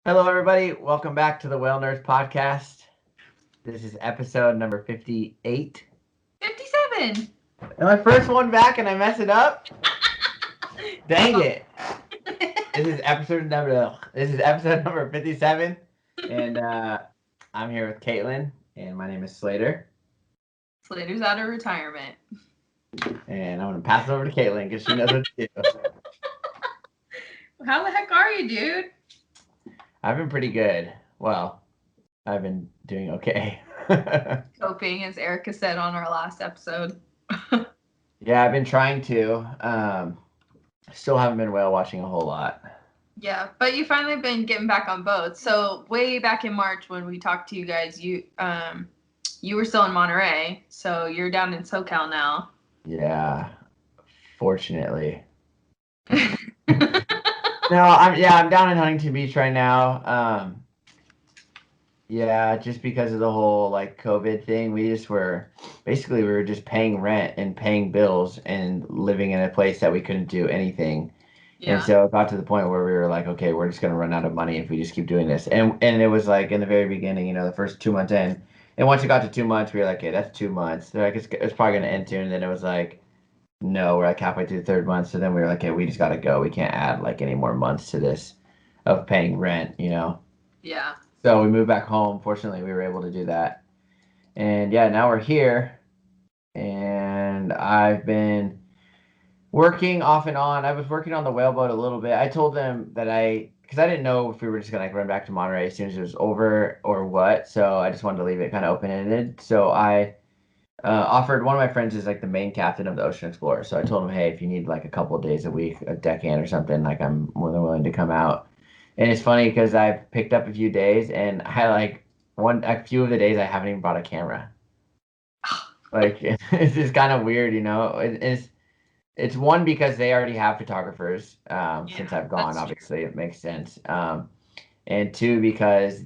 Hello, everybody. Welcome back to the Whale Nerds podcast. This is episode number 58. 57. And my first one back, and I mess it up. Dang it! This is episode number 57, and I'm here with Katlyn, and my name is Slater. Slater's out of retirement. And I'm gonna pass it over to Katlyn because she knows what to do. How the heck are you, dude? I've been pretty good. Well, I've been doing okay. Coping, as Erica said on our last episode. Yeah, I've been trying to. Still haven't been whale watching a whole lot. Yeah, but you finally been getting back on boats. So way back in March when we talked to you guys, you were still in Monterey, so you're down in SoCal now. Yeah, fortunately. No, I'm down in Huntington Beach right now. Yeah, just because of the whole like COVID thing, we were just paying rent and paying bills and living in a place that we couldn't do anything. And Yeah. so it got to the point where we were like, okay, we're just gonna run out of money if we just keep doing this. And it was like in the very beginning, the first 2 months in, and once it got to 2 months, we were like, okay, that's 2 months. They're like, it's probably gonna end soon. And then it was like, no, we're like halfway through the third month. So then we were like, okay, we just gotta go. We can't add like any more months to this of paying rent. Yeah. So we moved back home. Fortunately, we were able to do that. And yeah, now we're here. And I've been working off and on. I was working on the whaleboat a little bit. I told them that because I didn't know if we were just gonna like run back to Monterey as soon as it was over or what. So I just wanted to leave it kind of open ended. So I offered one of my friends is like the main captain of the Ocean Explorer. So I told him, hey, if you need like a couple of days a week, a deckhand or something, like I'm more than willing to come out. And it's funny because I've picked up a few days, and I like a few of the days I haven't even brought a camera. Like it's just kind of weird. It's one because they already have photographers. Since I've gone, obviously it makes sense. And two because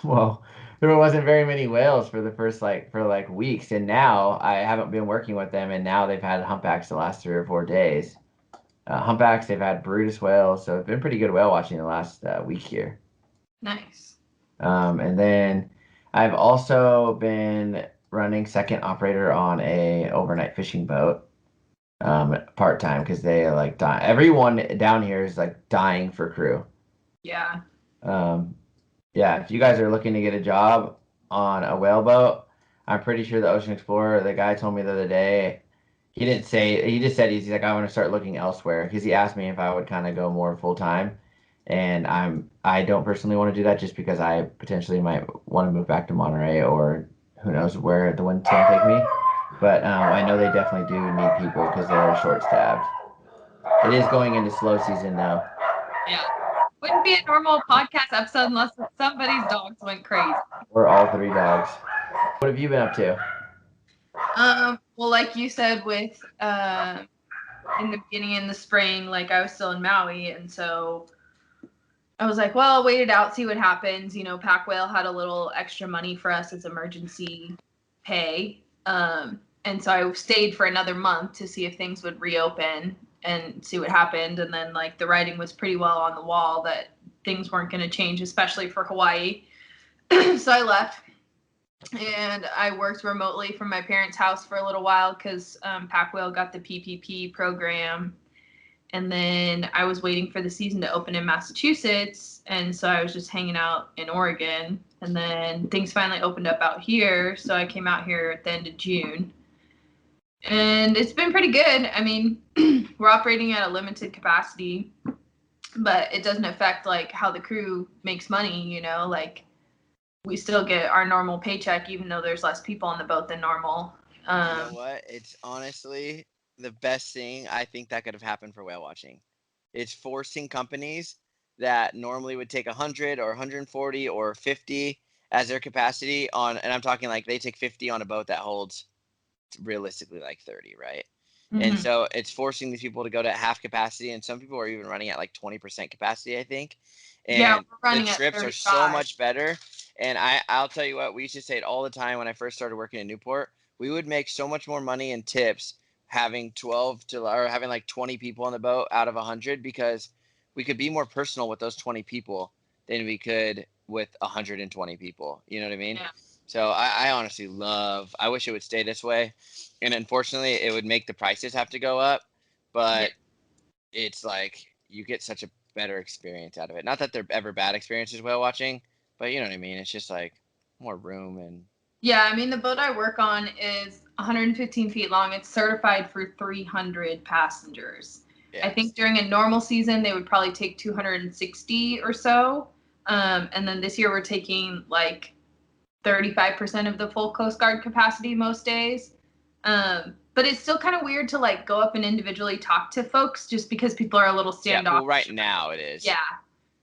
well, there wasn't very many whales for the first for weeks, and now I haven't been working with them, and now they've had humpbacks the last 3 or 4 days. Humpbacks, they've had Brutus whales, so it's been pretty good whale watching the last week here. Nice. And then I've also been running second operator on a overnight fishing boat, part time because they like die. Everyone down here is like dying for crew. Yeah. Yeah. If you guys are looking to get a job on a whaleboat, I'm pretty sure the Ocean Explorer. The guy told me the other day. He didn't say. He just said he's like I want to start looking elsewhere because he asked me if I would kind of go more full time, and I don't personally want to do that just because I potentially might want to move back to Monterey or who knows where the wind's gonna take me. But I know they definitely do need people because they're short staffed. It is going into slow season though. Yeah. Wouldn't be a normal podcast episode unless somebody's dogs went crazy. We're all three dogs. What have you been up to? Well, like you said, with in the beginning in the spring, like I was still in Maui, and so I was like, well, I'll wait it out, see what happens. Pac Whale had a little extra money for us as emergency pay. And so I stayed for another month to see if things would reopen and see what happened. And then like the writing was pretty well on the wall that things weren't going to change, especially for Hawaii. So I left and I worked remotely from my parents' house for a little while because Pac Whale got the PPP program. And then I was waiting for the season to open in Massachusetts. And so I was just hanging out in Oregon. And then things finally opened up out here. So I came out here at the end of June. And it's been pretty good. I mean, we're operating at a limited capacity, but it doesn't affect like how the crew makes money, like we still get our normal paycheck, even though there's less people on the boat than normal. You know what? It's honestly the best thing I think that could have happened for whale watching. It's forcing companies that normally would take 100 or 140 or 50 as their capacity on, and I'm talking like they take 50 on a boat that holds realistically like 30, right? Mm-hmm. And so it's forcing these people to go to half capacity, and some people are even running at like 20% capacity, I think. And yeah, we're running the trips are so much better. And I'll tell you what, we used to say it all the time when I first started working in Newport. We would make so much more money in tips having 12 to or having like 20 people on the boat out of 100 because we could be more personal with those 20 people than we could with 120 people. You know what I mean? Yeah. So I honestly I wish it would stay this way. And unfortunately, it would make the prices have to go up. But it's like you get such a better experience out of it. Not that they're ever bad experiences whale watching, but you know what I mean? It's just like more room and. Yeah, I mean, the boat I work on is 115 feet long. It's certified for 300 passengers. I think during a normal season, they would probably take 260 or so. And then this year, we're taking like 35% of the full Coast Guard capacity most days. But it's still kind of weird to like go up and individually talk to folks just because people are a little standoffish. Yeah, well, right now it is. Yeah.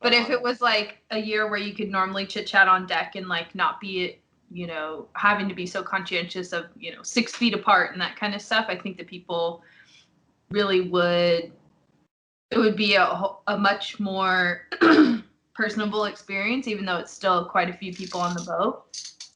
But if it was like a year where you could normally chit chat on deck and like not be, you know, having to be so conscientious of, you know, 6 feet apart and that kind of stuff, I think that people really would, it would be a much more personable experience, even though it's still quite a few people on the boat.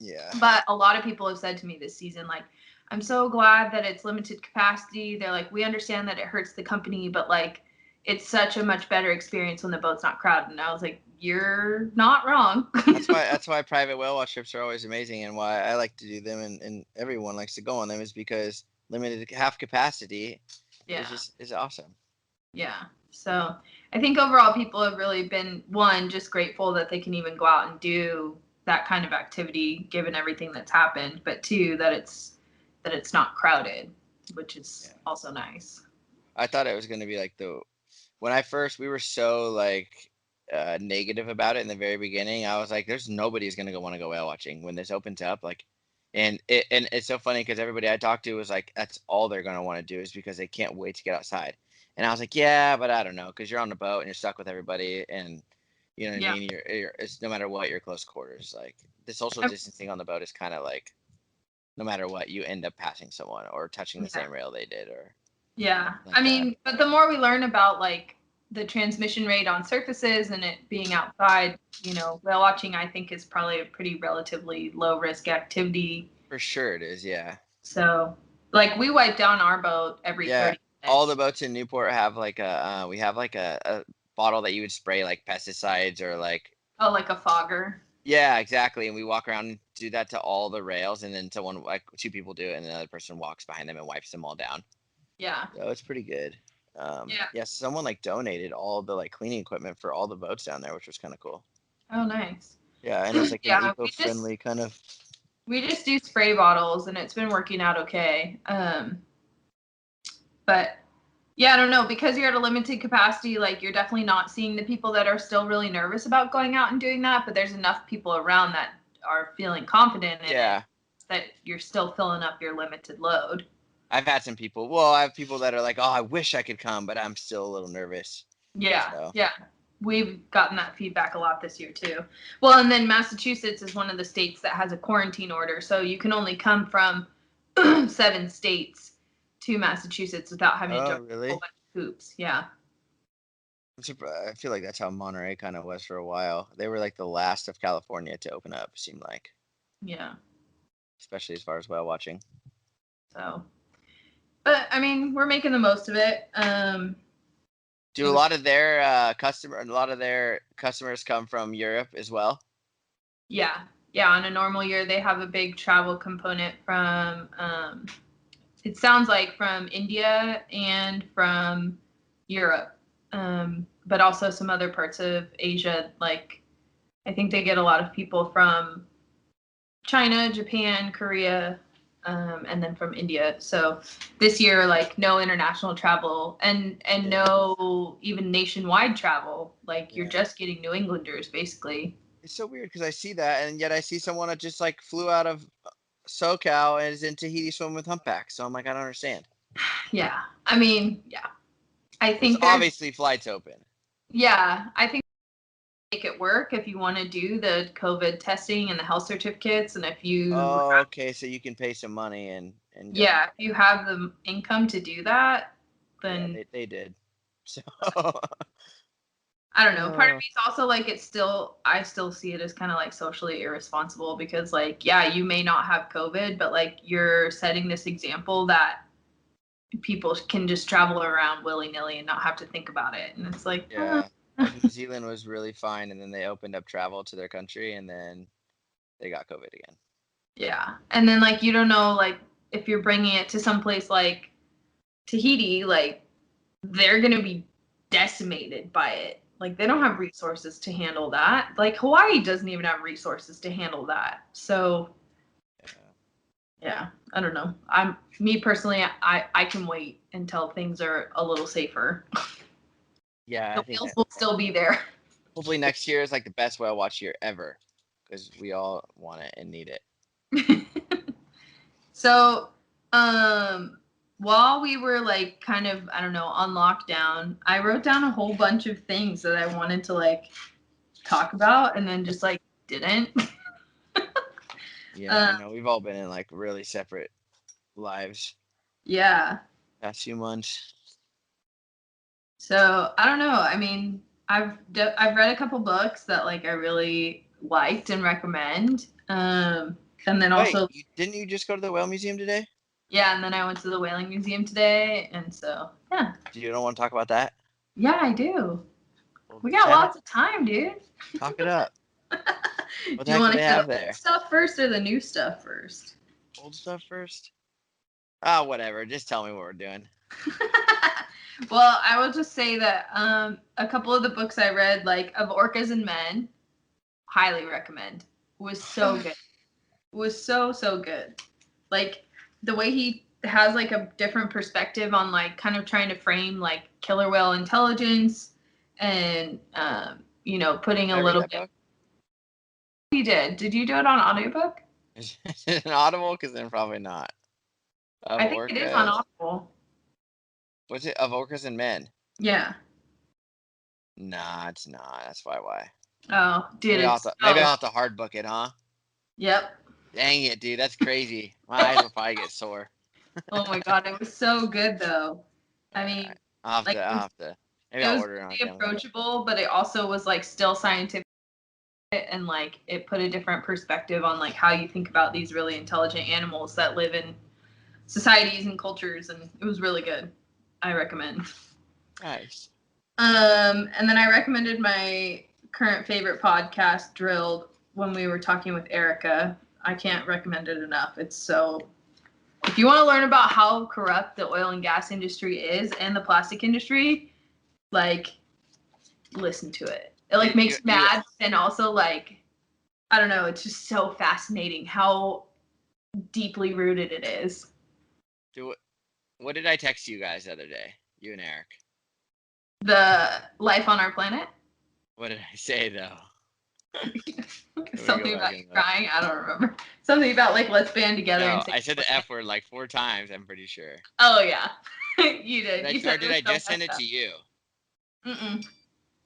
Yeah. But a lot of people have said to me this season, like, I'm so glad that it's limited capacity. They're like, we understand that it hurts the company, but like, it's such a much better experience when the boat's not crowded. And I was like, you're not wrong. That's why private whale watch trips are always amazing, and why I like to do them, and everyone likes to go on them, is because limited half capacity is awesome. Yeah. So I think overall people have really been, one, just grateful that they can even go out and do that kind of activity given everything that's happened, but two, that it's not crowded, which is also nice. I thought it was going to be like when we were so like negative about it in the very beginning. I was like, there's nobody's going to want to go whale watching when this opens up. Like, and it's so funny because everybody I talked to was like, that's all they're going to want to do is because they can't wait to get outside. And I was like, yeah, but I don't know, because you're on the boat and you're stuck with everybody, and you know what I mean. It's no matter what, you're close quarters. Like the social distancing on the boat is kind of like, no matter what, you end up passing someone or touching the same rail they did, or. I mean, but the more we learn about like the transmission rate on surfaces and it being outside, you know, whale watching, I think is probably a pretty relatively low risk activity. For sure it is, yeah. So, like, we wipe down our boat every 30 minutes. All the boats in Newport have like we have like a bottle that you would spray like pesticides or like. Oh, like a fogger. Yeah, exactly. And we walk around and do that to all the rails, and then two people do it, and another person walks behind them and wipes them all down. Yeah. So it's pretty good. Someone like donated all the like cleaning equipment for all the boats down there, which was kind of cool. Oh, nice. Yeah, and it's like an eco-friendly kind of. We just do spray bottles, and it's been working out okay. But yeah, I don't know, because you're at a limited capacity, like you're definitely not seeing the people that are still really nervous about going out and doing that, but there's enough people around that are feeling confident in it that you're still filling up your limited load. I've had some people. Well, I have people that are like, "Oh, I wish I could come, but I'm still a little nervous." Yeah, so. Yeah. We've gotten that feedback a lot this year too. Well, and then Massachusetts is one of the states that has a quarantine order, so you can only come from 7 states to Massachusetts without having to jump a whole bunch of hoops. Yeah. I feel like that's how Monterey kind of was for a while. They were like the last of California to open up, seemed like. Yeah. Especially as far as whale watching. So. But I mean, we're making the most of it. Do a lot of their customers come from Europe as well? Yeah. On a normal year, they have a big travel component from. It sounds like from India and from Europe, but also some other parts of Asia. Like, I think they get a lot of people from China, Japan, Korea. And then from India. So this year, like no international travel and no even nationwide travel. Like you're just getting New Englanders basically. It's so weird because I see that, and yet I see someone that just like flew out of SoCal and is in Tahiti swimming with humpbacks. So I'm like, I don't understand. Yeah, I mean, yeah, I think there's obviously flights open. Yeah, I think make it work if you want to do the COVID testing and the health certificates, and if you okay, so you can pay some money and if you have the income to do that, then they did. So I don't know. Part of me is also like I still see it as kind of like socially irresponsible because like you may not have COVID, but like you're setting this example that people can just travel around willy-nilly and not have to think about it, and it's like Like New Zealand was really fine, and then they opened up travel to their country, and then they got COVID again. Yeah. And then like you don't know like if you're bringing it to some place like Tahiti, like they're going to be decimated by it. Like they don't have resources to handle that. Like Hawaii doesn't even have resources to handle that. So yeah, I don't know. Me personally, I can wait until things are a little safer. Yeah, The I think whales that will still be there. hopefully next year is like the best whale watch year ever, because we all want it and need it. So, while we were like kind of, I don't know, on lockdown, I wrote down a whole bunch of things that I wanted to like talk about and then just like didn't. Yeah, I know we've all been in like really separate lives Yeah. past few months. So, I don't know. I mean, I've read a couple books that like I really liked and recommend. And then Wait, also didn't you just go to the whale museum today? yeah, and then I went to the Whaling Museum today, and so yeah. Do you don't want to talk about that? Yeah, I do. Well, We got lots of time, dude. talk it up. What Do the you heck want do to they hear have the old there? stuff first or the new stuff first? Old stuff first? Ah, whatever. Just tell me what we're doing. Well, I will just say that a couple of the books I read, like Of Orcas and Men, highly recommend. Was so good. Was so good. Like the way he has like a different perspective on like kind of trying to frame like killer whale intelligence and you know, putting Did a I read little that bit. book? He did. Did you do it on audiobook? Is it an Audible? Because then probably not. Of I think it is on orcas. Audible. What's it? Of orcas and men. Yeah. Nah, it's not. That's why. Oh, dude, it's Maybe I'll have to hard book it, huh? Yep. Dang it, dude. That's crazy. My eyes will probably get sore. Oh my god, it was so good though. I mean, Alright. like I'll have to. Maybe it I'll was order it on really Amazon. approachable, but it also was like still scientific and like it put a different perspective on like how you think about these really intelligent animals that live in societies and cultures, and it was really good. I recommend. Nice. And then I recommended my current favorite podcast, Drilled, when we were talking with Erica. I can't recommend it enough. It's so. If you want to learn about how corrupt the oil and gas industry is and the plastic industry, like, listen to it. It like makes you mad, and also like, I don't know. It's just so fascinating how deeply rooted it is. What did I text you guys the other day? You and Eric. The life on our planet. What did I say though? Something about you crying. I don't remember. Something about like let's band together. No, and say I said the F word like 4 times. I'm pretty sure. Oh yeah, you did. Did I just send it to you? Mm-mm.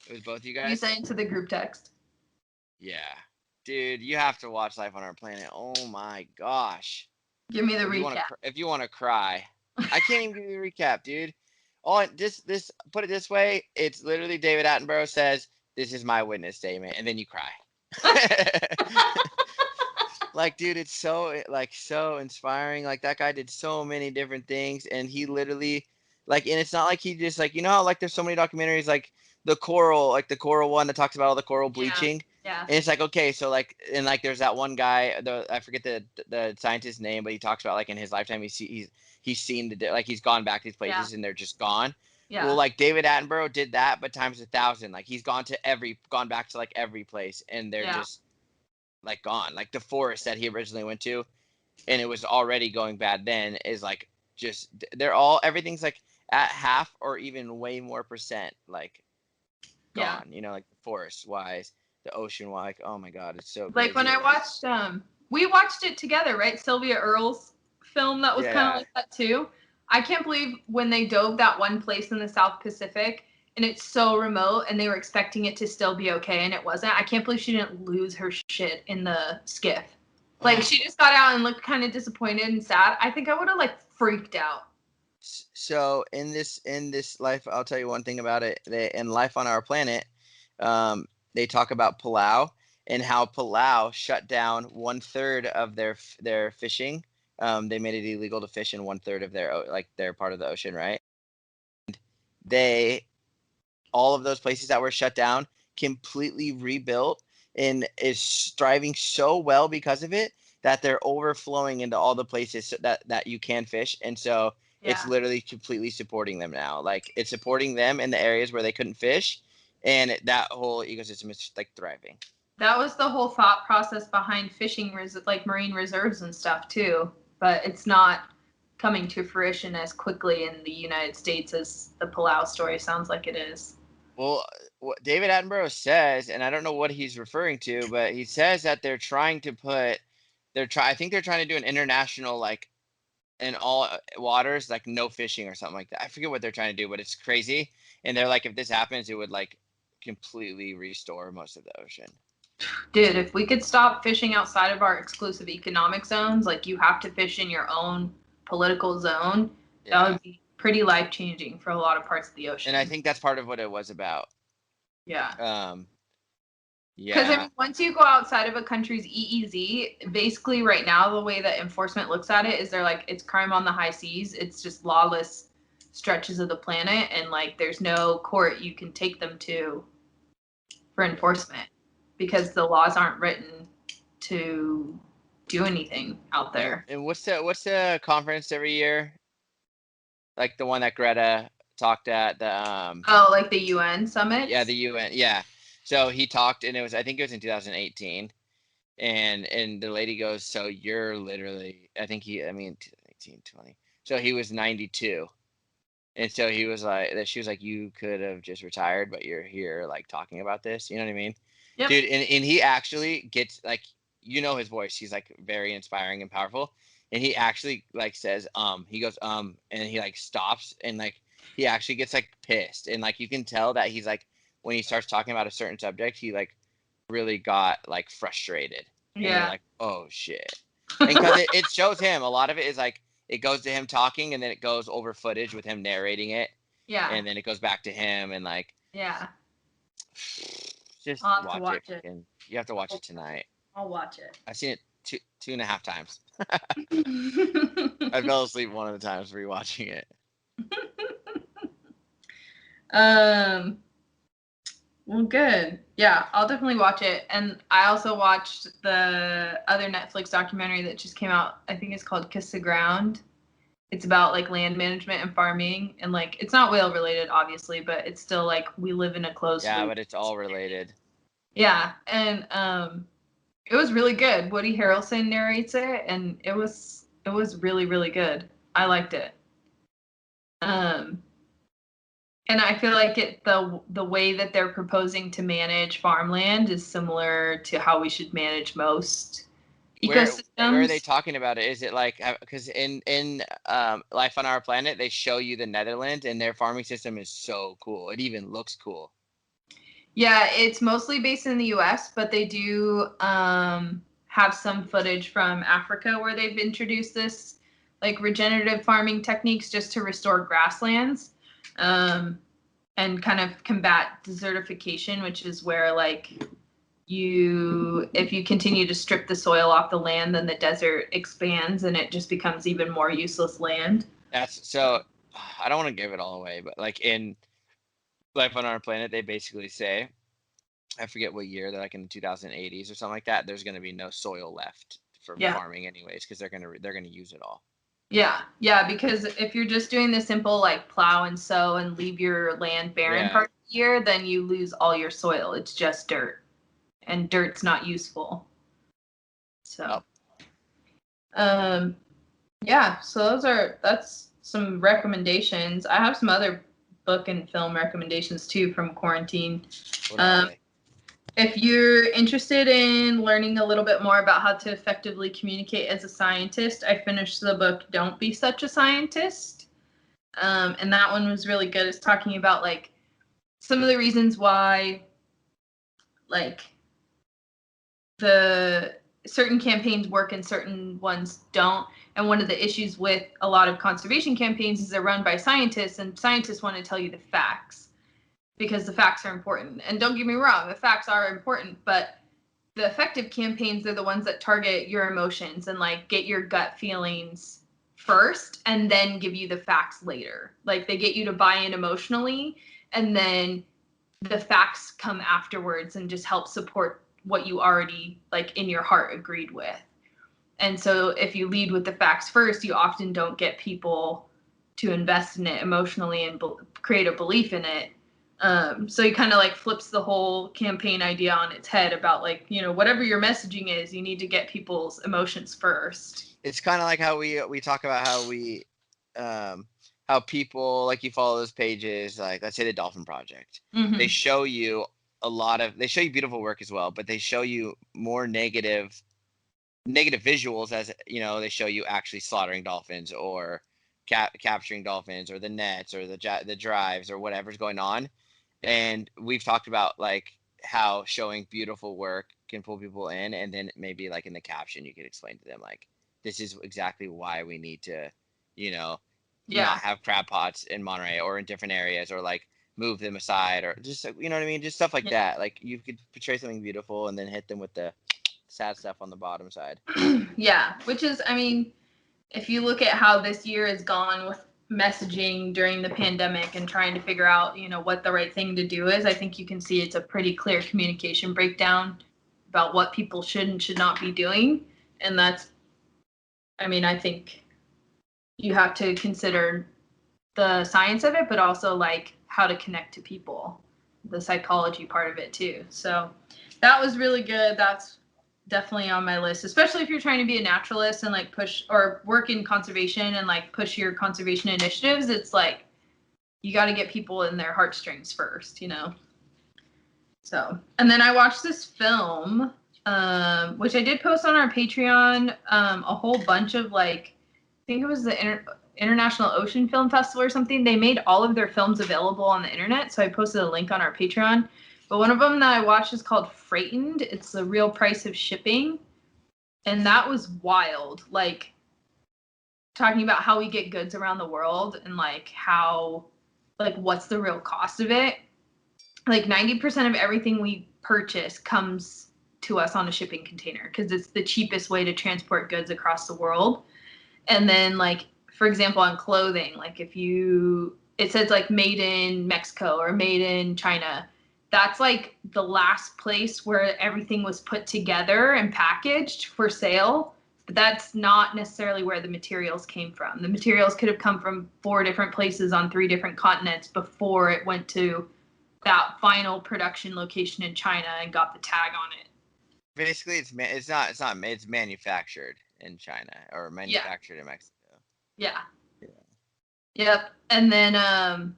It was both you guys. You sent it to the group text. Yeah, dude, you have to watch Life on Our Planet. Oh my gosh. Give me the recap. If you want to cry, I can't even give you the recap, dude. This put it this way, it's literally David Attenborough says, "This is my witness statement," and then you cry. Like, dude, it's so inspiring. Like that guy did so many different things, and he literally, like, and it's not like he just like, you know how like there's so many documentaries like the coral one that talks about all the coral bleaching. Yeah. And it's like, okay, so like, and like there's that one guy, I forget the scientist's name, but he talks about like in his lifetime he's seen like he's gone back to these places and they're just gone. Yeah. Well, like David Attenborough did that, but times 1,000. Like he's gone back to like every place, and they're just like gone. Like the forest that he originally went to, and it was already going bad then, is like just everything's like at half or even way more percent like gone. You know, like the forest wise, the ocean wise. Like, oh my god, it's so crazy. Like when I watched we watched it together, right? Sylvia Earle's film that was kind of like that too. I can't believe when they dove that one place in the South Pacific and it's so remote and they were expecting it to still be okay and it wasn't. I can't believe she didn't lose her shit in the skiff. Like she just got out and looked kind of disappointed and sad. I think I would have like freaked out. So in this life, I'll tell you one thing about it. In Life on Our Planet, they talk about Palau and how Palau shut down 1/3 of their fishing. They made it illegal to fish in 1/3 of their part of the ocean, right? They all of those places that were shut down completely rebuilt and is thriving so well because of it that they're overflowing into all the places that you can fish. And so it's literally completely supporting them now. Like it's supporting them in the areas where they couldn't fish, and that whole ecosystem is like thriving. That was the whole thought process behind fishing, like marine reserves and stuff too. But it's not coming to fruition as quickly in the United States as the Palau story sounds like it is. Well, what David Attenborough says, and I don't know what he's referring to, but he says that they're trying to I think they're trying to do an international, like, in all waters, like no fishing or something like that. I forget what they're trying to do, but it's crazy. And they're like, if this happens, it would like completely restore most of the ocean. Dude, if we could stop fishing outside of our exclusive economic zones, like you have to fish in your own political zone, that would be pretty life-changing for a lot of parts of the ocean. And I think that's part of what it was about. Yeah. Yeah. Because I mean, once you go outside of a country's EEZ, basically right now the way that enforcement looks at it is they're like, it's crime on the high seas. It's just lawless stretches of the planet, and like there's no court you can take them to for enforcement because the laws aren't written to do anything out there. And what's the conference every year? Like the one that Greta talked at the like the UN summit? Yeah, the UN. Yeah. So he talked, and I think it was in 2018. And the lady goes, so you're literally, 18, 20. So he was 92. And so she was like, you could have just retired, but you're here like talking about this. You know what I mean? Yep. Dude, and he actually gets like, his voice. He's like very inspiring and powerful. And he actually like says, he goes, and he like stops and like, he actually gets like pissed. And like, you can tell that he's like, when he starts talking about a certain subject, he like really got like frustrated. And you're like, oh shit. And because it shows him, a lot of it is like, it goes to him talking, and then it goes over footage with him narrating it. Yeah. And then it goes back to him, and like. Yeah. Just watch it. And you have to watch it tonight. I'll watch it. I've seen it two and a half times. I fell asleep one of the times rewatching it. Well, good. Yeah, I'll definitely watch it. And I also watched the other Netflix documentary that just came out. I think it's called Kiss the Ground. It's about like land management and farming, and like it's not whale related, obviously, but it's still like we live in a closed loop. But it's all related. Yeah, and it was really good. Woody Harrelson narrates it, and it was really, really good. I liked it. And I feel like the way that they're proposing to manage farmland is similar to how we should manage most ecosystems. Where are they talking about it? Is it like, because in Life on Our Planet, they show you the Netherlands, and their farming system is so cool. It even looks cool. Yeah, it's mostly based in the US, but they do have some footage from Africa where they've introduced this like regenerative farming techniques just to restore grasslands. And kind of combat desertification, which is where like if you continue to strip the soil off the land, then the desert expands and it just becomes even more useless land. So I don't want to give it all away, but like in Life on Our Planet, they basically say, I forget what year, they're like in the 2080s or something like that, there's going to be no soil left for farming anyways, because they're going to use it all. Yeah, because if you're just doing the simple like plow and sow and leave your land barren part of the year, then you lose all your soil. It's just dirt, and dirt's not useful. So, so that's some recommendations. I have some other book and film recommendations too from quarantine. If you're interested in learning a little bit more about how to effectively communicate as a scientist, I finished the book Don't Be Such a Scientist. And that one was really good. It's talking about like some of the reasons why like the certain campaigns work and certain ones don't. And one of the issues with a lot of conservation campaigns is they're run by scientists, and scientists want to tell you the facts, because the facts are important. And don't get me wrong, the facts are important, but the effective campaigns are the ones that target your emotions and like get your gut feelings first and then give you the facts later. Like they get you to buy in emotionally, and then the facts come afterwards and just help support what you already like in your heart agreed with. And so if you lead with the facts first, you often don't get people to invest in it emotionally and create a belief in it. So he kind of like flips the whole campaign idea on its head about like, you know, whatever your messaging is, you need to get people's emotions first. It's kind of like how we talk about how people, like, you follow those pages, like let's say the Dolphin Project. Mm-hmm. They show you they show you beautiful work as well, but they show you more negative visuals, as you know, they show you actually slaughtering dolphins or capturing dolphins or the nets or the drives or whatever's going on. And we've talked about like how showing beautiful work can pull people in, and then maybe like in the caption you could explain to them like, this is exactly why we need to, you know, not have crab pots in Monterey or in different areas, or like move them aside, or just, you know what I mean, just stuff like that. Like you could portray something beautiful and then hit them with the sad stuff on the bottom side. Yeah, which is, I mean, if you look at how this year has gone with messaging during the pandemic and trying to figure out, you know, what the right thing to do is, I think you can see it's a pretty clear communication breakdown about what people should and should not be doing. And that's, I mean, I think you have to consider the science of it, but also like how to connect to people, the psychology part of it too. So that was really good. That's definitely on my list, especially if you're trying to be a naturalist and like push or work in conservation and like push your conservation initiatives. It's like you got to get people in their heartstrings first, you know. So, and then I watched this film, which I did post on our Patreon, a whole bunch of like, I think it was the International Ocean Film Festival or something. They made all of their films available on the internet, so I posted a link on our Patreon. But one of them that I watched is called Freightened. It's the real price of shipping. And that was wild. Like, talking about how we get goods around the world and like how, like, what's the real cost of it. Like 90% of everything we purchase comes to us on a shipping container because it's the cheapest way to transport goods across the world. And then like, for example, on clothing, like it says like made in Mexico or made in China. That's like the last place where everything was put together and packaged for sale. But that's not necessarily where the materials came from. The materials could have come from 4 different places on 3 different continents before it went to that final production location in China and got the tag on it. Basically, it's manufactured in China or manufactured in Mexico. Yeah. Yep. And then I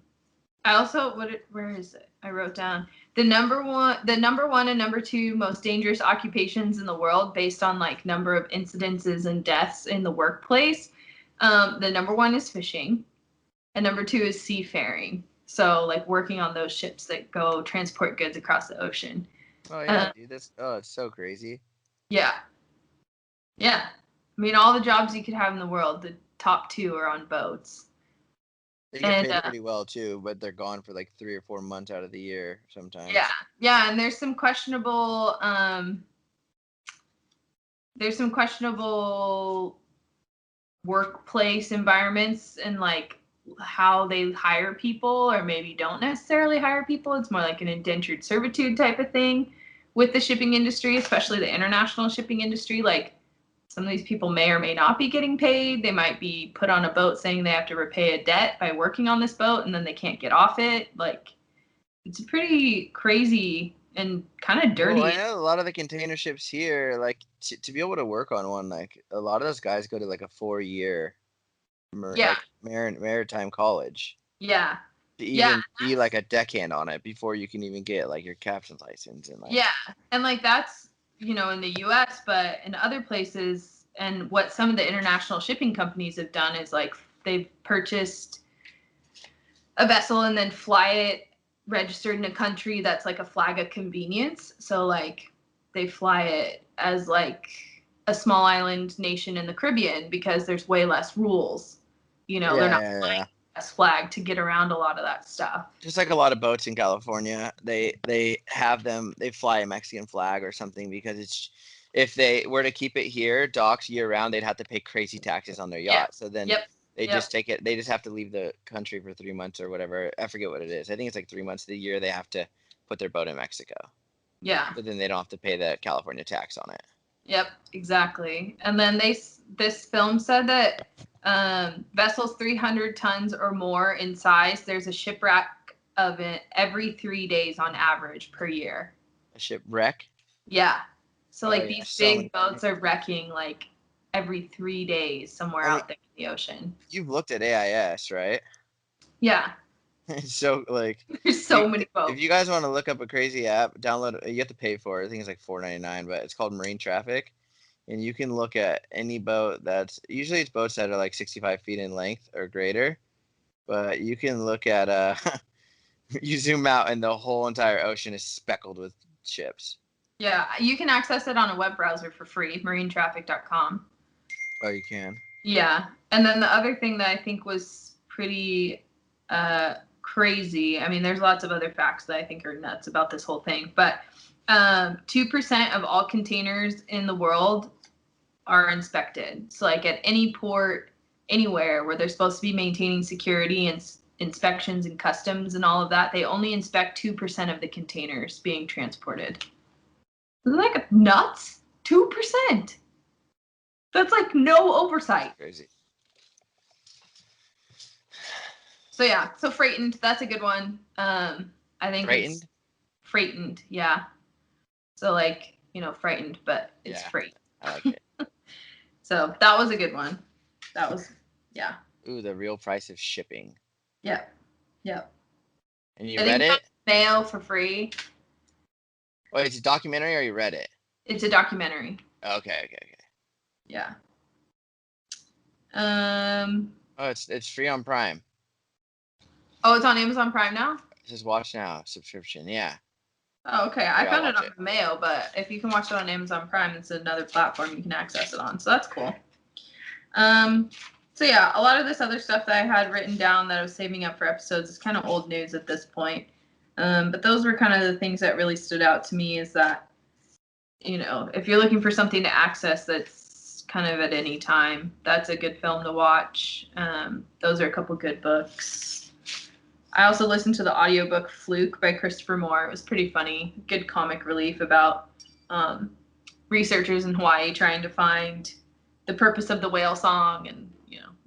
also where is it? I wrote down the number one and number 2 most dangerous occupations in the world based on like number of incidences and deaths in the workplace. The number 1 is fishing, and number 2 is seafaring. So like working on those ships that go transport goods across the ocean. Oh yeah, dude, it's so crazy. Yeah. Yeah. I mean, all the jobs you could have in the world, the top 2 are on boats. They get paid pretty well too, but they're gone for like 3 or 4 months out of the year sometimes. Yeah, and there's some questionable workplace environments and like how they hire people, or maybe don't necessarily hire people. It's more like an indentured servitude type of thing with the shipping industry, especially the international shipping industry. Like, some of these people may or may not be getting paid. They might be put on a boat saying they have to repay a debt by working on this boat, and then they can't get off it. Like, it's pretty crazy and kind of dirty. Well, I know a lot of the container ships here, like to be able to work on one, like a lot of those guys go to like a 4-year maritime college. Yeah. To even be like a deckhand on it before you can even get like your captain's license and like. Yeah, and like that's, you know, in the U.S., but in other places, and what some of the international shipping companies have done is like they've purchased a vessel and then fly it registered in a country that's like a flag of convenience. So like they fly it as like a small island nation in the Caribbean because there's way less rules. You know, they're not flying US flag to get around a lot of that stuff. Just like a lot of boats in California, they fly a Mexican flag or something because it's, if they were to keep it here docks year round, they'd have to pay crazy taxes on their yacht. So then they just take it. They just have to leave the country for 3 months or whatever. I forget what it is. I think it's like 3 months of the year they have to put their boat in Mexico. Yeah. But then they don't have to pay the California tax on it. Yep, exactly. And then this film said that vessels 300 tons or more in size, there's a shipwreck of it every 3 days on average per year. A shipwreck? Yeah. So like yeah, these so many big boats are wrecking like every 3 days somewhere out there in the ocean. You've looked at AIS, right? Yeah. So like There's so many boats. If you guys want to look up a crazy app, download. You have to pay for it. I think it's like $4.99, but it's called Marine Traffic, and you can look at any boat that's usually it's boats that are like 65 feet in length or greater, but you can look at you zoom out and the whole entire ocean is speckled with ships. Yeah, you can access it on a web browser for free, marinetraffic.com. Oh, you can. Yeah, and then the other thing that I think was pretty crazy. I mean, there's lots of other facts that I think are nuts about this whole thing, but 2% of all containers in the world are inspected. So, like at any port, anywhere where they're supposed to be maintaining security and inspections and customs and all of that, they only inspect 2% of the containers being transported. Isn't that nuts? 2%. That's like no oversight. That's crazy. So yeah, so freightened, that's a good one. I think it's freightened, yeah. So like, frightened, but it's freight. I like it. So that was a good one. That was, yeah. Ooh, the real price of shipping. Yep. Yep. And you read it? Mail for free. Wait, it's a documentary or you read it? It's a documentary. Okay. Yeah. Oh, it's free on Prime. Oh, it's on Amazon Prime now? It says watch now subscription. Yeah. Oh, okay. I found it on the mail, but if you can watch it on Amazon Prime, it's another platform you can access it on. So that's cool. So yeah, a lot of this other stuff that I had written down that I was saving up for episodes is kind of old news at this point. But those were kind of the things that really stood out to me is that, if you're looking for something to access that's kind of at any time, that's a good film to watch. Those are a couple good books. I also listened to the audiobook Fluke by Christopher Moore. It was pretty funny. Good comic relief about researchers in Hawaii trying to find the purpose of the whale song and,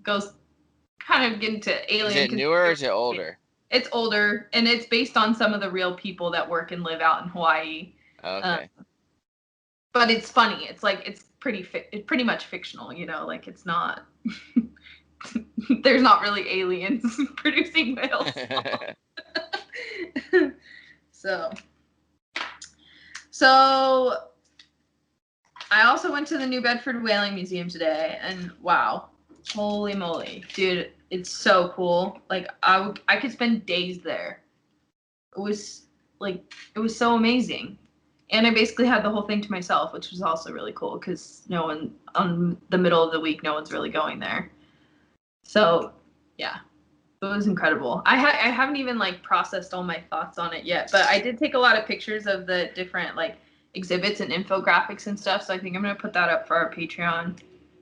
goes kind of into alien. Is it newer or is it older? It's older, and it's based on some of the real people that work and live out in Hawaii. Okay. But it's funny. It's like it's pretty much fictional, like it's not there's not really aliens producing whales. So I also went to the New Bedford Whaling Museum today, and wow, holy moly, dude, it's so cool. Like I could spend days there. It was so amazing. And I basically had the whole thing to myself, which was also really cool because no one on the middle of the week, no one's really going there. So yeah, it was incredible. I haven't even processed all my thoughts on it yet, but I did take a lot of pictures of the different exhibits and infographics and stuff. So I think I'm gonna put that up for our Patreon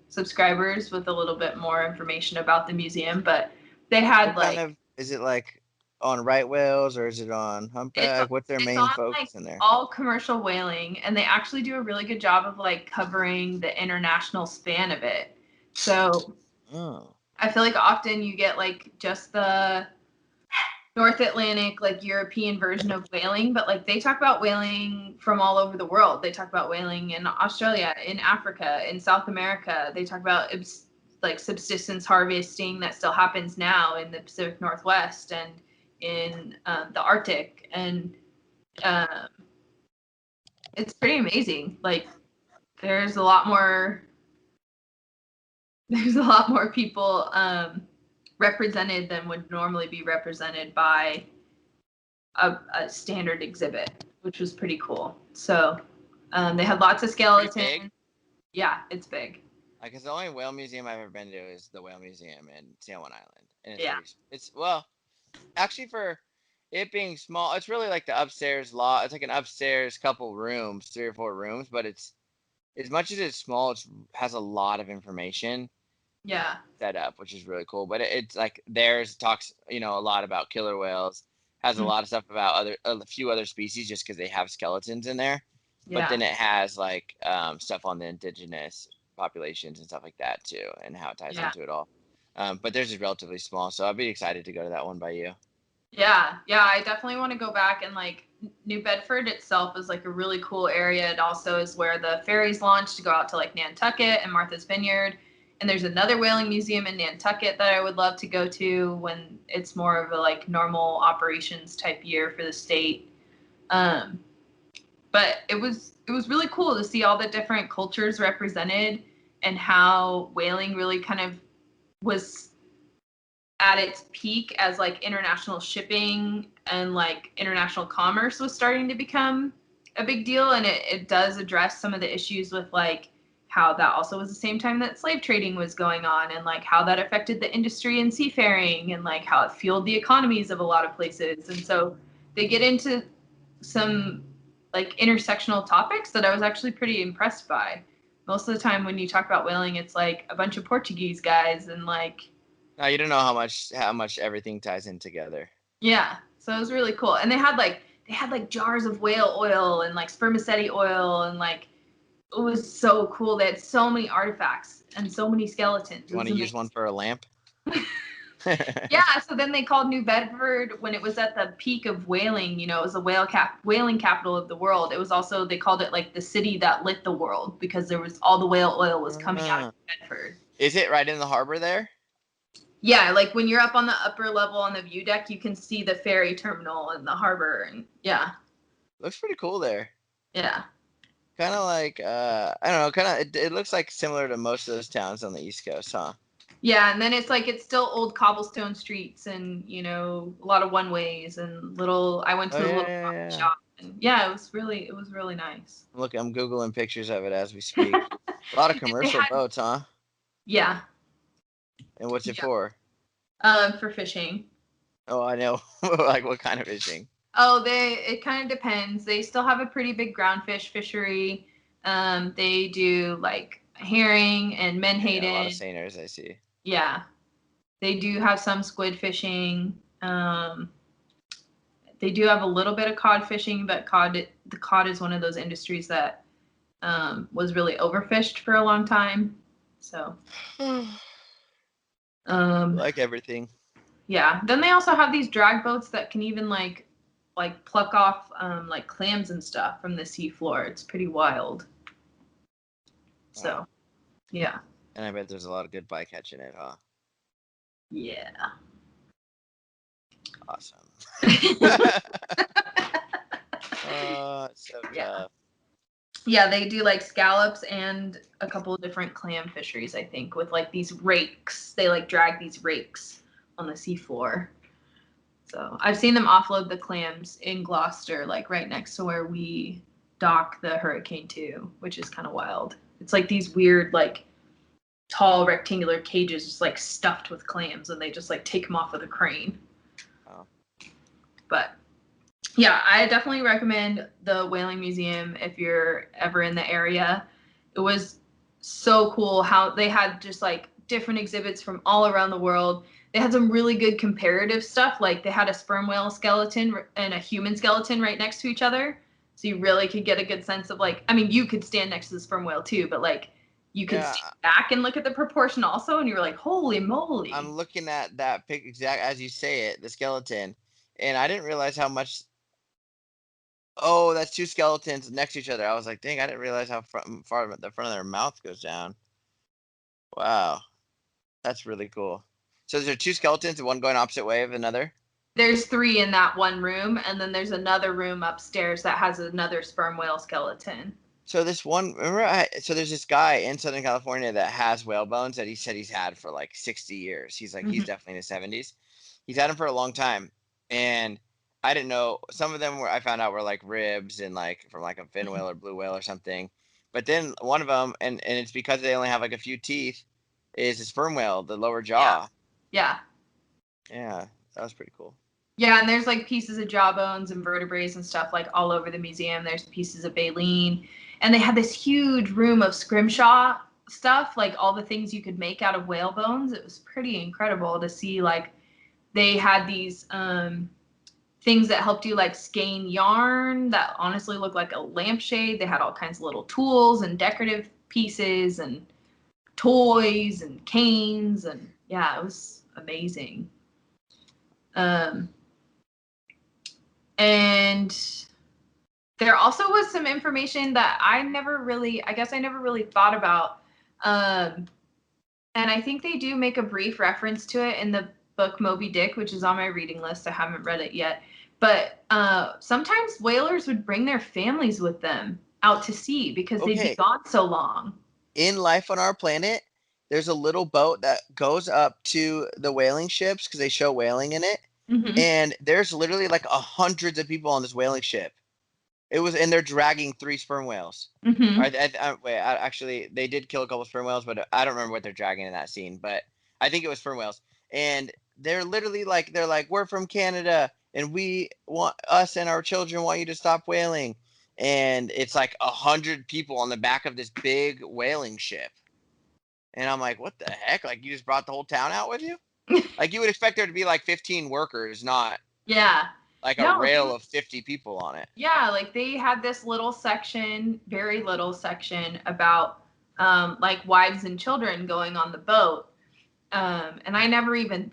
subscribers with a little bit more information about the museum. But they had is it on right whales or is it on humpback? What's their main focus in there? All commercial whaling, and they actually do a really good job of covering the international span of it. So I feel like often you get just the North Atlantic, European version of whaling, but they talk about whaling from all over the world. They talk about whaling in Australia, in Africa, in South America. They talk about subsistence harvesting that still happens now in the Pacific Northwest and in the Arctic, and it's pretty amazing. There's a lot more people represented than would normally be represented by a standard exhibit, which was pretty cool. So they had lots of skeletons. Yeah, it's big. Because the only whale museum I've ever been to is the Whale Museum in San Juan Island, and it's actually for it being small, it's really the upstairs lot. It's an upstairs couple rooms, 3 or 4 rooms, but it's as much as it's small, it has a lot of information. Yeah. Set up, which is really cool. But it's theirs talks, a lot about killer whales, has a lot of stuff about a few other species just because they have skeletons in there. But then it has like stuff on the indigenous populations and stuff like that too, and how it ties into it all. But theirs is relatively small, so I'll be excited to go to that one by you. Yeah, I definitely want to go back, and like New Bedford itself is like a really cool area. It also is where the ferries launch to go out to like Nantucket and Martha's Vineyard. And there's another whaling museum in Nantucket that I would love to go to when it's more of a like normal operations type year for the state. But it was really cool to see all the different cultures represented and how whaling really kind of was at its peak as like international shipping and like international commerce was starting to become a big deal. And it does address some of the issues with like how that also was the same time that slave trading was going on, and like how that affected the industry and seafaring, and like how it fueled the economies of a lot of places. And so they get into some like intersectional topics that I was actually pretty impressed by. Most of the time when you talk about whaling, it's like a bunch of Portuguese guys and like. Now you don't know how much everything ties in together. Yeah, so it was really cool. And they had like jars of whale oil and like spermaceti oil, and like it was so cool. They had so many artifacts and so many skeletons. You want to use one for a lamp? Yeah, so then they called New Bedford, when it was at the peak of whaling, it was the whaling capital of the world. It was also, they called it like the city that lit the world, because there was all the whale oil was coming out of Bedford. Is it right in the harbor there? Yeah, like when you're up on the upper level on the view deck, you can see the ferry terminal and the harbor, and yeah. Looks pretty cool there. Yeah. Kind of like, I don't know, it looks like similar to most of those towns on the East Coast, huh? Yeah, and then it's like it's still old cobblestone streets, and a lot of one ways and little. I went to a little coffee shop, and yeah, it was really nice. Look, I'm Googling pictures of it as we speak. A lot of commercial boats, huh? Yeah. And what's it for? For fishing. Oh, I know. Like what kind of fishing? Oh, it kind of depends. They still have a pretty big groundfish fishery. They do like herring and menhaden. A lot of seiners, I see. Yeah. They do have some squid fishing. They do have a little bit of cod fishing, but the cod is one of those industries that was really overfished for a long time. So, like everything. Yeah. Then they also have these drag boats that can even like pluck off like clams and stuff from the seafloor. It's pretty wild. So, wow. Yeah. And I bet there's a lot of good bycatch in it, huh? Yeah. Awesome. So tough. Yeah, they do like scallops and a couple of different clam fisheries, I think, with like these rakes. They like drag these rakes on the seafloor. So I've seen them offload the clams in Gloucester, like right next to where we dock the Hurricane 2, which is kind of wild. It's like these weird, like tall rectangular cages just like stuffed with clams, and they just like take them off with a crane. Oh. But yeah, I definitely recommend the Whaling Museum if you're ever in the area. It was so cool how they had just like different exhibits from all around the world. They had some really good comparative stuff. Like they had a sperm whale skeleton and a human skeleton right next to each other. So you really could get a good sense of like, I mean, you could stand next to the sperm whale too, but like you could stand back and look at the proportion also. And you were like, holy moly. I'm looking at that pic exact as you say it, the skeleton. And I didn't realize how much. Oh, that's two skeletons next to each other. I was like, dang, I didn't realize how far the front of their mouth goes down. Wow. That's really cool. So there are two skeletons, one going opposite way of another? There's 3 in that one room, and then there's another room upstairs that has another sperm whale skeleton. So this one, so there's this guy in Southern California that has whale bones that he said he's had for like 60 years. He's like, he's definitely in his 70s. He's had them for a long time. And I didn't know, some of them I found out were like ribs and like from like a fin whale or blue whale or something. But then one of them, and it's because they only have like a few teeth, is a sperm whale, the lower jaw. Yeah. Yeah, that was pretty cool. Yeah, and there's like pieces of jaw bones and vertebrae and stuff like all over the museum. There's pieces of baleen. And they had this huge room of scrimshaw stuff, like all the things you could make out of whale bones. It was pretty incredible to see. Like they had these things that helped you like skein yarn that honestly looked like a lampshade. They had all kinds of little tools and decorative pieces and toys and canes, and yeah, it was amazing. And there also was some information that I never really thought about. And I think they do make a brief reference to it in the book Moby Dick, which is on my reading list. I haven't read it yet. But sometimes whalers would bring their families with them out to sea because they'd be gone so long. In Life on Our Planet, there's a little boat that goes up to the whaling ships because they show whaling in it. Mm-hmm. And there's literally like hundreds of people on this whaling ship. And they're dragging 3 sperm whales. Mm-hmm. Actually, they did kill a couple sperm whales, but I don't remember what they're dragging in that scene. But I think it was sperm whales. And they're literally like, we're from Canada, and us and our children want you to stop whaling. And it's like 100 people on the back of this big whaling ship. And I'm like, what the heck? Like, you just brought the whole town out with you? Like, you would expect there to be like 15 workers, not like a rail of 50 people on it. Yeah, like they had this little section, very little section about like wives and children going on the boat. And I never even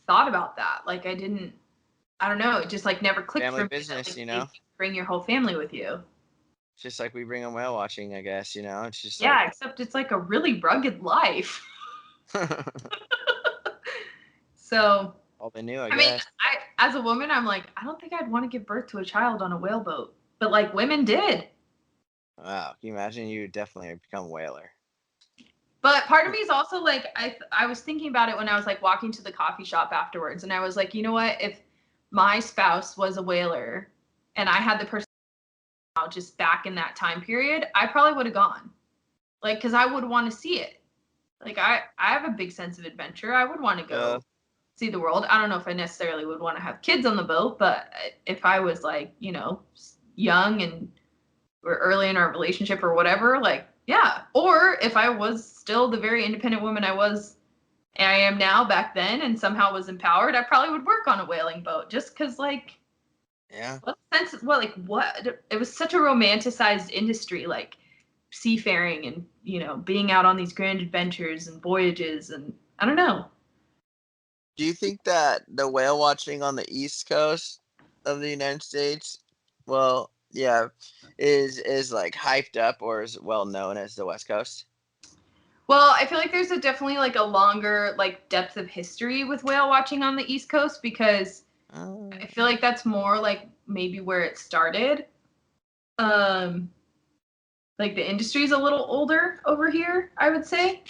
thought about that. Like I don't know, it just like never clicked family for me. Business, that, like, you know? Bring your whole family with you. It's just like we bring on whale watching, I guess, you know? It's just except it's like a really rugged life. So all they knew, I guess. mean, as a woman, I'm like, I don't think I'd want to give birth to a child on a whaleboat. But like women did. Wow, can you imagine? You definitely become a whaler. But part of me is also like, I was thinking about it when I was like walking to the coffee shop afterwards, and I was like, you know what? If my spouse was a whaler and I had the person just back in that time period, I probably would have gone. Like, because I would want to see it. Like, I have a big sense of adventure. I would want to go see the world. I don't know if I necessarily would want to have kids on the boat, but if I was like, you know, young and we're early in our relationship or whatever, like, yeah. Or if I was still the very independent woman I was and I am now back then and somehow was empowered, I probably would work on a whaling boat just because, like, what sense? What? It was such a romanticized industry, like seafaring and, you know, being out on these grand adventures and voyages, and I don't know. Do you think that the whale watching on the East Coast of the United States, is like hyped up or is well known as the West Coast? Well, I feel like there's definitely like a longer like depth of history with whale watching on the East Coast because I feel like that's more like maybe where it started. Like the industry's a little older over here, I would say.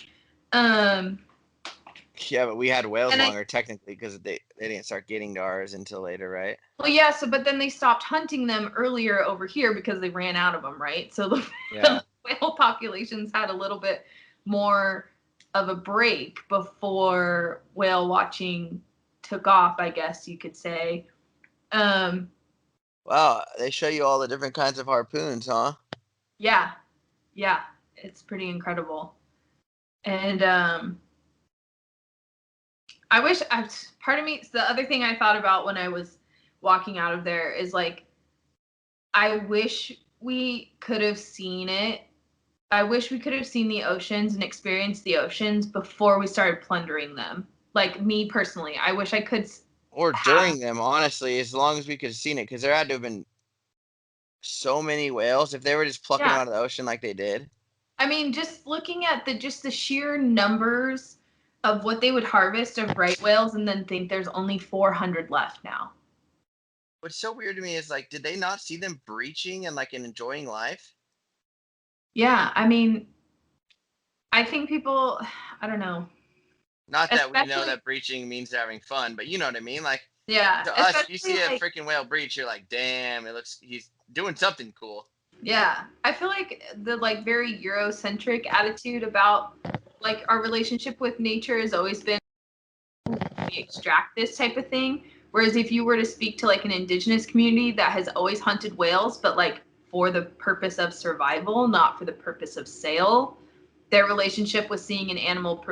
Yeah, but we had whales longer technically because they didn't start getting to ours until later, right? Well, yeah, but then they stopped hunting them earlier over here because they ran out of them, right? So the whale populations had a little bit more of a break before whale watching took off, I guess you could say. Wow, they show you all the different kinds of harpoons, huh? Yeah, it's pretty incredible. And I wish part of me, the other thing I thought about when I was walking out of there is like, I wish we could have seen it. I wish we could have seen the oceans and experienced the oceans before we started plundering them. Like me personally, I wish I could. Or during them, honestly, as long as we could have seen it, because there had to have been so many whales if they were just plucking them out of the ocean like they did. I mean, just looking at the sheer numbers of what they would harvest of right whales and then think there's only 400 left now. What's so weird to me is like, did they not see them breaching and like enjoying life? Yeah, I mean, I think people, I don't know. Not that we know that breaching means they're having fun, but you know what I mean? Like, yeah, to us, you see a freaking whale breach, you're like, damn, he's doing something cool. Yeah, I feel like the like very Eurocentric attitude about like our relationship with nature has always been we extract this type of thing. Whereas if you were to speak to like an indigenous community that has always hunted whales, but like for the purpose of survival, not for the purpose of sale, their relationship with seeing an animal,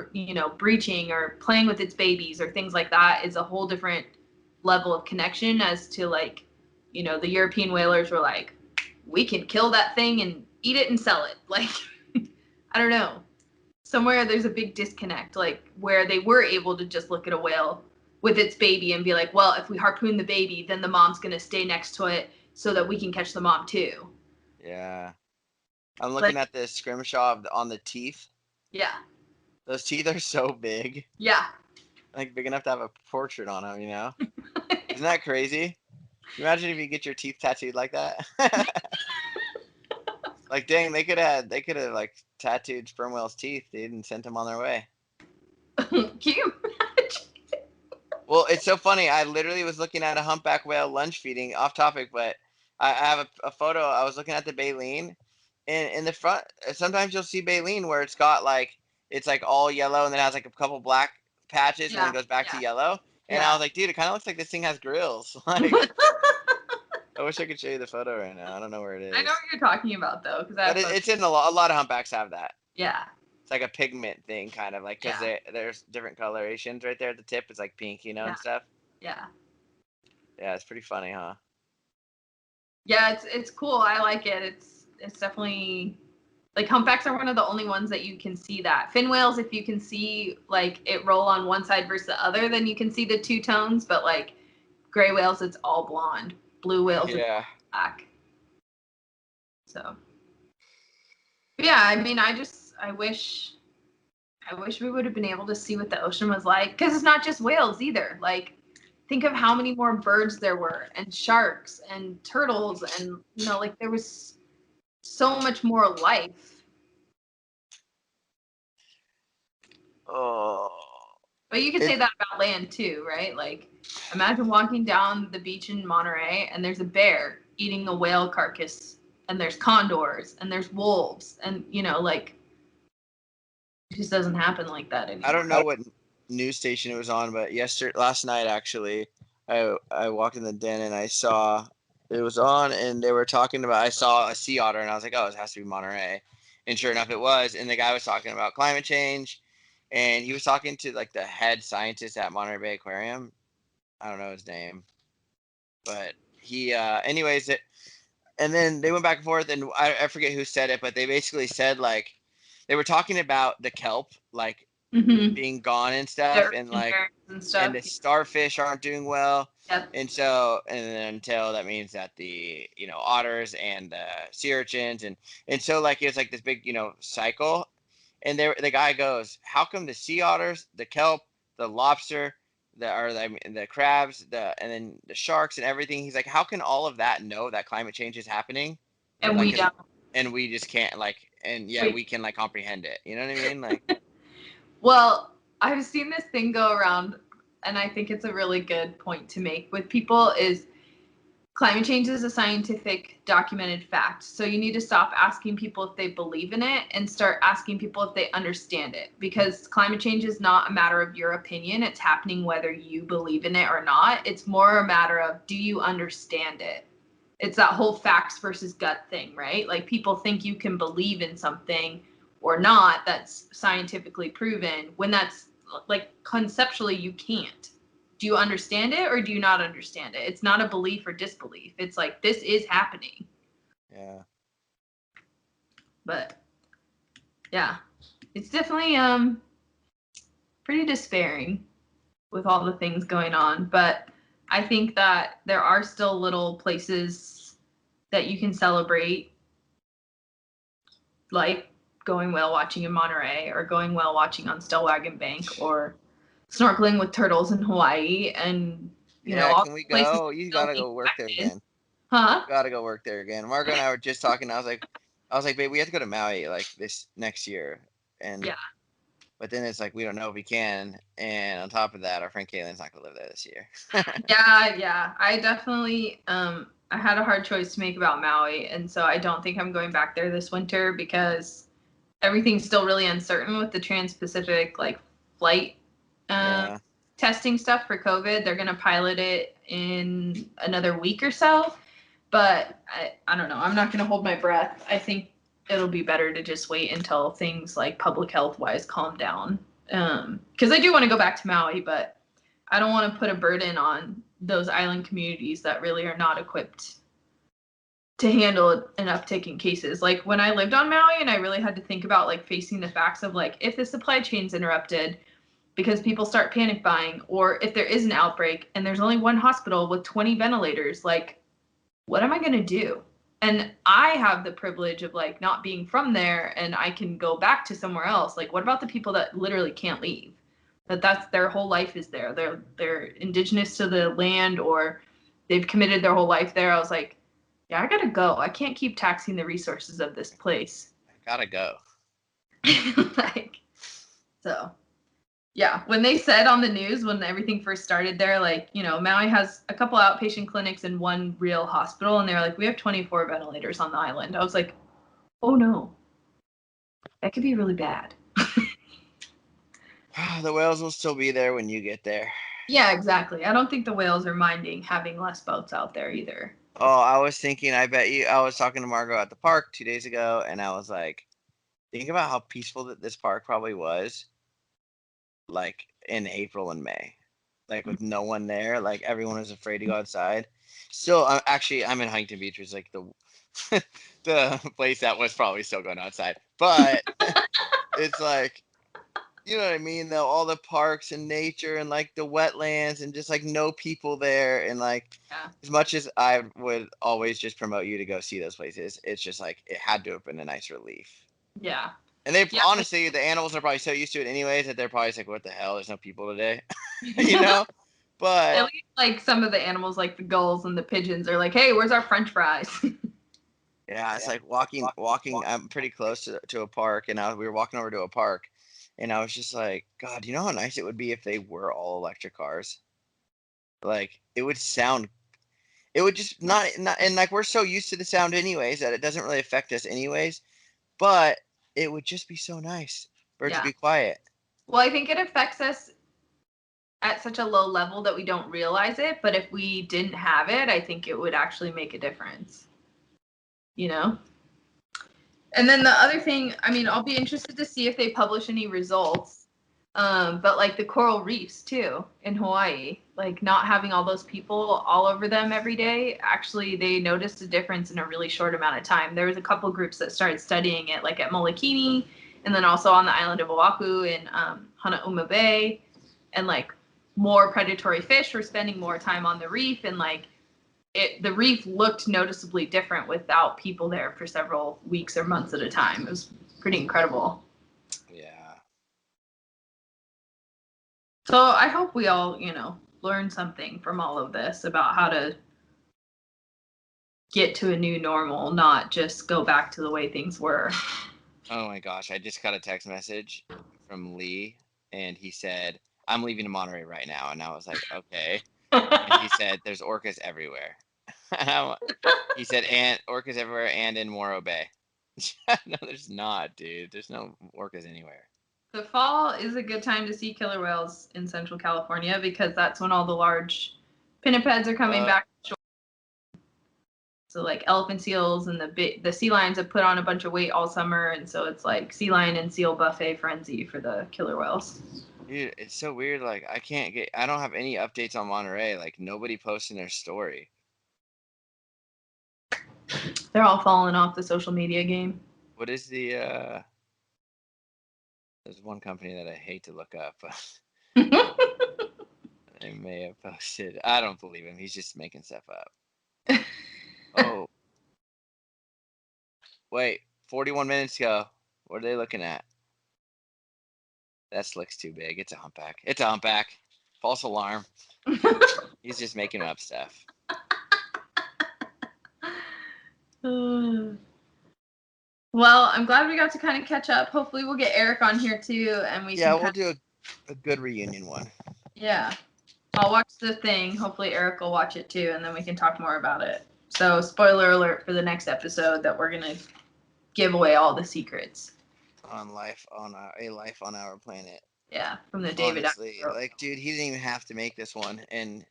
breaching or playing with its babies or things like that is a whole different level of connection as to like, you know, the European whalers were like, we can kill that thing and eat it and sell it. Like, I don't know. Somewhere there's a big disconnect, like where they were able to just look at a whale with its baby and be like, well, if we harpoon the baby, then the mom's going to stay next to it so that we can catch the mom too. Yeah. I'm looking at this scrimshaw on the teeth. Yeah. Those teeth are so big. Yeah. Like big enough to have a portrait on them, you know? Isn't that crazy? Imagine if you get your teeth tattooed like that. Like, dang, they could have like tattooed sperm whale's teeth, dude, and sent them on their way. Can you imagine? Well, it's so funny. I literally was looking at a humpback whale lunge feeding, off topic, but I have a photo. I was looking at the baleen, and in the front, sometimes you'll see baleen where it's got like, it's like all yellow and then has like a couple black patches and then it goes back to yellow. And I was like, dude, it kind of looks like this thing has grills. Like, I wish I could show you the photo right now. I don't know where it is. I know what you're talking about though, but it's in a lot of humpbacks have that. Yeah. It's like a pigment thing, kind of like, because there's different colorations right there at the tip. It's like pink, you know, and stuff. Yeah. Yeah, it's pretty funny, huh? Yeah, it's cool. I like it. It's definitely, like, humpbacks are one of the only ones that you can see that. Fin whales, if you can see like it roll on one side versus the other, then you can see the two tones. But like gray whales, it's all blonde. Blue whales, it's black. So, yeah, I mean, I wish we would have been able to see what the ocean was like, because it's not just whales either. Like, think of how many more birds there were, and sharks and turtles, and, you know, like, there was so much more life. Oh. But you can say that about land too, right? Like, imagine walking down the beach in Monterey and there's a bear eating a whale carcass, and there's condors and there's wolves, and, you know, like, it just doesn't happen like that anymore. I don't know what news station it was on, but last night actually, I walked in the den and I saw it was on, and they were talking about, I saw a sea otter and I was like, oh, it has to be Monterey, and sure enough it was. And the guy was talking about climate change, and he was talking to like the head scientist at Monterey Bay Aquarium. I don't know his name, but he anyways it, and then they went back and forth, and I forget who said it, but they basically said, like, they were talking about the kelp, like, being gone and stuff, and like, and the starfish aren't doing well. Yep. And so, and then until that means that the, you know, otters and the sea urchins, and so, like, it's like this big, you know, cycle. And the guy goes, how come the sea otters, the kelp, the lobster, the crabs, and then the sharks and everything, he's like, how can all of that know that climate change is happening? And like, we don't. And we just can't, like, and yeah, we can, like, comprehend it. You know what I mean? Like, well, I've seen this thing go around, and I think it's a really good point to make with people, is climate change is a scientific documented fact. So you need to stop asking people if they believe in it and start asking people if they understand it, because climate change is not a matter of your opinion. It's happening whether you believe in it or not. It's more a matter of, do you understand it? It's that whole facts versus gut thing, right? Like, people think you can believe in something or not that's scientifically proven, when that's, like, conceptually you can't. Do you understand it or do you not understand it? It's not a belief or disbelief. It's like, this is happening. Yeah. But yeah, it's definitely pretty despairing with all the things going on. But I think that there are still little places that you can celebrate, like going whale watching in Monterey, or going whale watching on Stellwagen Bank, or snorkeling with turtles in Hawaii, and, you know, all can we places. go? You gotta go work there again. Huh? Gotta go work there again. Margo and I were just talking. I was like, babe, we have to go to Maui, like, this next year. And yeah. But then it's like, we don't know if we can. And on top of that, our friend Katlyn's not gonna live there this year. Yeah. I definitely I had a hard choice to make about Maui, and so I don't think I'm going back there this winter, because everything's still really uncertain with the Trans-Pacific, like, flight testing stuff for COVID. They're gonna pilot it in another week or so, but I don't know. I'm not gonna hold my breath. I think it'll be better to just wait until things, like, public health wise, calm down. Because I do want to go back to Maui, but I don't want to put a burden on those island communities that really are not equipped to handle an uptick in cases. Like when I lived on Maui and I really had to think about like facing the facts of like if the supply chain's interrupted because people start panic buying, or if there is an outbreak and there's only one hospital with 20 ventilators, like what am I going to do? And I have the privilege of like not being from there and I can go back to somewhere else. Like what about the people that literally can't leave? That's their whole life is there. They're indigenous to the land, or they've committed their whole life there. I was like, yeah, I gotta go. I can't keep taxing the resources of this place. I gotta go. Like, so yeah, when they said on the news when everything first started there, like, you know, Maui has a couple outpatient clinics and one real hospital, and they were like, we have 24 ventilators on the island. I was like, oh no, that could be really bad. The whales will still be there when you get there. Yeah, exactly. I don't think the whales are minding having less boats out there either. Oh, I was thinking, I was talking to Margot at the park 2 days ago, and I was like, think about how peaceful that this park probably was, like in April and May, like with no one there, like everyone was afraid to go outside. Still, I'm in Huntington Beach, which is like the place that was probably still going outside, but it's like, you know what I mean, though, all the parks and nature and like the wetlands and just like no people there, and like as much as I would always just promote you to go see those places, it's just like it had to have been a nice relief. Yeah. And honestly, the animals are probably so used to it anyways that they're probably just like, what the hell, there's no people today. You know, but at least like some of the animals like the gulls and the pigeons are like, hey, where's our french fries? yeah, it's like walking. I'm pretty close to a park, and we were walking over to a park, and I was just like, God, you know how nice it would be if they were all electric cars? Like it would just not, and like we're so used to the sound anyways that it doesn't really affect us anyways, but it would just be so nice for it to be quiet. Well, I think it affects us at such a low level that we don't realize it, but if we didn't have it, I think it would actually make a difference. You know? And then the other thing, I mean, I'll be interested to see if they publish any results. But like the coral reefs too in Hawaii, like not having all those people all over them every day, actually they noticed a difference in a really short amount of time. There was a couple groups that started studying it, like at Molokini, and then also on the island of Oahu in Hanauma Bay, and like more predatory fish were spending more time on the reef, and like the reef looked noticeably different without people there for several weeks or months at a time. It was pretty incredible. Yeah. So I hope we all, you know, learn something from all of this about how to get to a new normal, not just go back to the way things were. Oh my gosh, I just got a text message from Lee, and he said, I'm leaving to Monterey right now. And I was like, okay. And he said, there's orcas everywhere. He said, and orcas everywhere and in Morro Bay. No, there's not, dude. There's no orcas anywhere. The fall is a good time to see killer whales in Central California because that's when all the large pinnipeds are coming back. So like elephant seals and the sea lions have put on a bunch of weight all summer, and so it's like sea lion and seal buffet frenzy for the killer whales. Dude, it's so weird. Like I don't have any updates on Monterey. Like nobody posting their story. They're all falling off the social media game. What is the there's one company that I hate to look up. They may have posted. I don't believe him. He's just making stuff up. Oh. Wait, 41 minutes ago. What are they looking at? That looks too big. It's a humpback. It's a humpback. False alarm. He's just making up stuff. Well, I'm glad we got to kind of catch up. Hopefully we'll get Eric on here too, and we'll do a good reunion one. Yeah. I'll watch the thing. Hopefully Eric will watch it too, and then we can talk more about it. So spoiler alert for the next episode that we're going to give away all the secrets. On life on our planet. Yeah, from the David. Honestly, like, dude, he didn't even have to make this one, and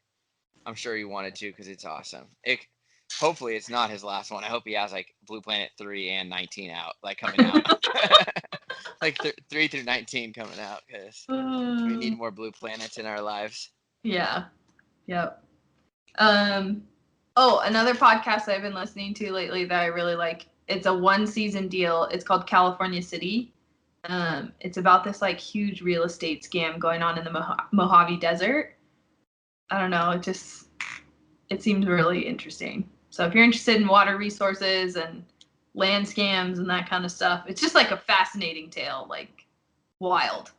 I'm sure he wanted to because it's awesome. Hopefully it's not his last one. I hope he has like Blue Planet 3 and 19 out, like coming out. Like 3 through 19 coming out because we need more blue planets in our lives. Yeah. Yep. Oh, another podcast I've been listening to lately that I really like. It's a 1-season deal. It's called California City. It's about this like huge real estate scam going on in the Mojave Desert. I don't know. It seems really interesting. So if you're interested in water resources and land scams and that kind of stuff, it's just like a fascinating tale, like wild.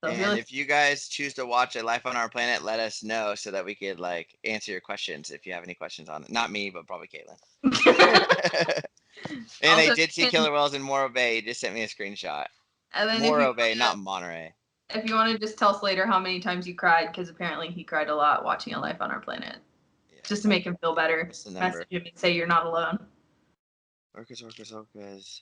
So And if you guys choose to watch A Life on Our Planet, let us know so that we could like answer your questions if you have any questions on it. Not me, but probably Katlyn. And Also, I did see killer whales in Morro Bay. He just sent me a screenshot. And then Morro Bay, not Monterey. If you want to just tell Slater how many times you cried, because apparently he cried a lot watching A Life on Our Planet. Yeah, just to make him feel better. Message him and say you're not alone. Orcas.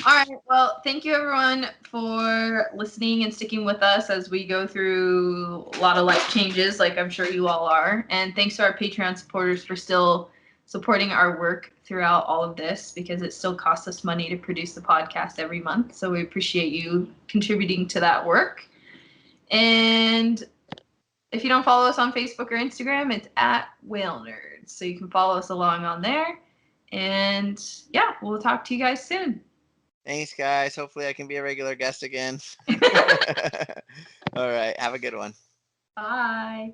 All right. Well, thank you everyone for listening and sticking with us as we go through a lot of life changes, like I'm sure you all are. And thanks to our Patreon supporters for still supporting our work throughout all of this, because it still costs us money to produce the podcast every month. So we appreciate you contributing to that work. And if you don't follow us on Facebook or Instagram, it's at Whale Nerds. So you can follow us along on there. And yeah, we'll talk to you guys soon. Thanks, guys. Hopefully I can be a regular guest again. All right. Have a good one. Bye.